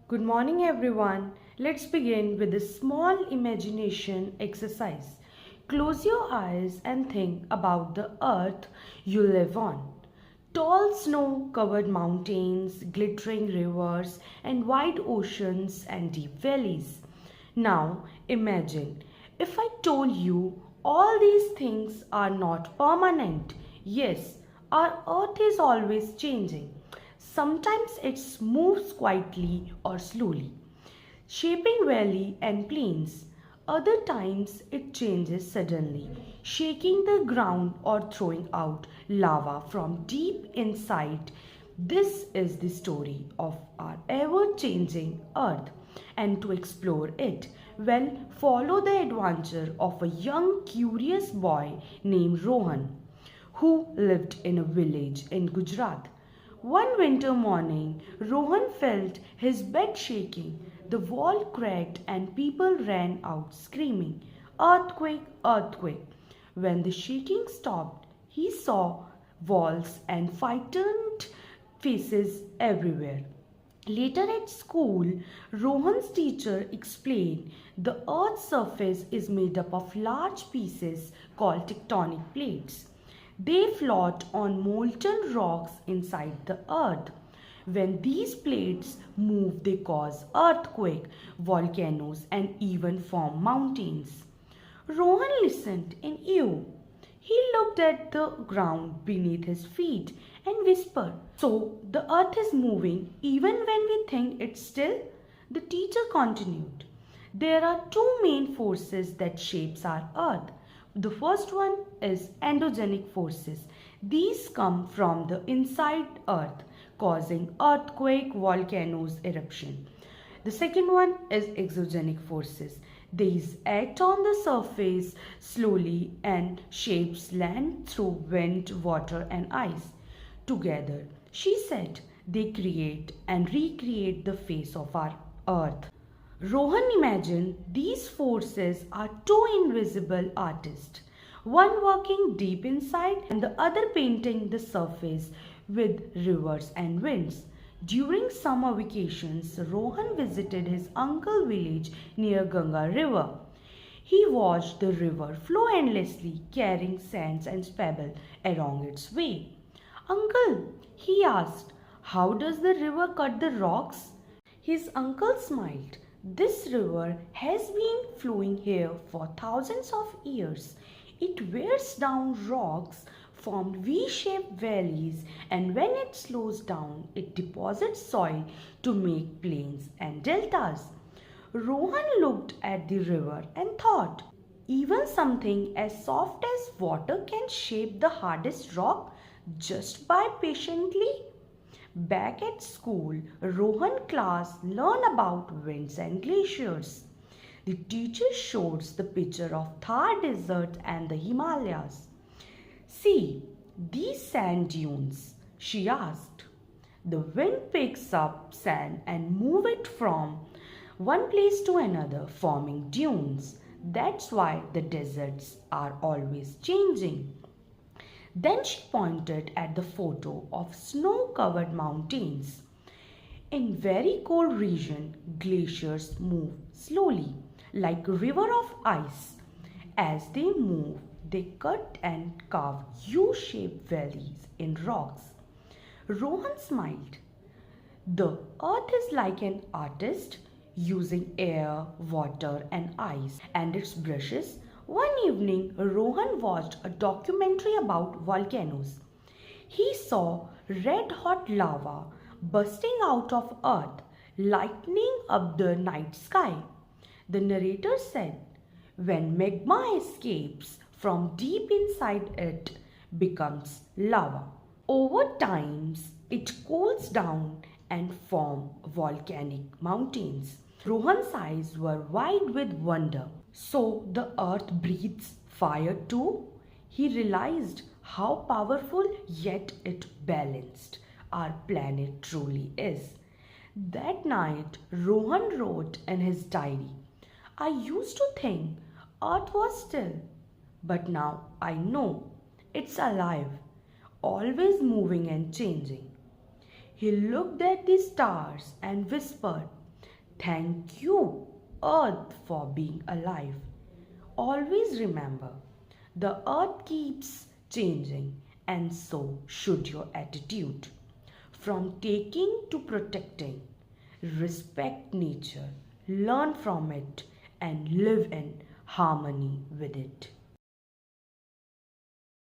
Good morning, everyone. Let's begin with a small imagination exercise. Close your eyes and think about the earth you live on. Tall snow covered mountains, glittering rivers, and wide oceans and deep valleys. Now imagine if I told you all these things are not permanent. Yes, our earth is always changing. Sometimes it moves quietly or slowly, shaping valley and plains. Other times it changes suddenly, shaking the ground or throwing out lava from deep inside. This is the story of our ever changing earth. And to explore it, well, follow the adventure of a young curious boy named Rohan who lived in a village in Gujarat. One winter morning, Rohan felt his bed shaking. The wall cracked and people ran out screaming, "Earthquake! Earthquake!" When the shaking stopped, he saw walls and frightened faces everywhere. Later at school, Rohan's teacher explained the Earth's surface is made up of large pieces called tectonic plates. They float on molten rocks inside the earth. When these plates move, they cause earthquakes, volcanoes, and even form mountains. Rohan listened in awe. He looked at the ground beneath his feet and whispered, "So the earth is moving even when we think it's still?" The teacher continued, "There are two main forces that shapes our earth. The first one is endogenic forces. These come from the inside earth, causing earthquake, volcanoes, eruption. The second one is exogenic forces. These act on the surface slowly and shapes land through wind, water and ice. Together, she said, they create and recreate the face of our earth." Rohan imagined these forces are two invisible artists, one working deep inside and the other painting the surface with rivers and winds. During summer vacations, Rohan visited his uncle's village near Ganga River. He watched the river flow endlessly, carrying sands and pebbles along its way. "Uncle," he asked, "how does the river cut the rocks?" His uncle smiled. "This river has been flowing here for thousands of years. It wears down rocks, forms V-shaped valleys, and when it slows down, it deposits soil to make plains and deltas." Rohan looked at the river and thought, even something as soft as water can shape the hardest rock just by patiently. Back at school, Rohan class learned about winds and glaciers. The teacher shows the picture of Thar Desert and the Himalayas. "See these sand dunes?" she asked. "The wind picks up sand and moves it from one place to another, forming dunes. That's why the deserts are always changing." Then she pointed at the photo of snow-covered mountains. In very cold region, glaciers move slowly, like a river of ice. As they move, they cut and carve U-shaped valleys in rocks. Rohan smiled. "The earth is like an artist using air, water and ice and its brushes." One evening, Rohan watched a documentary about volcanoes. He saw red hot lava bursting out of earth, lighting up the night sky. The narrator said, "When magma escapes from deep inside it becomes lava. Over time, it cools down and forms volcanic mountains." Rohan's eyes were wide with wonder. So the earth breathes fire too? He realized how powerful yet it balanced our planet truly is. That night, Rohan wrote in his diary, "I used to think earth was still, but now I know it's alive, always moving and changing." He looked at the stars and whispered, Thank you, Earth, for being alive. Always remember, the Earth keeps changing, and so should your attitude. From taking to protecting, respect nature, learn from it, and live in harmony with it.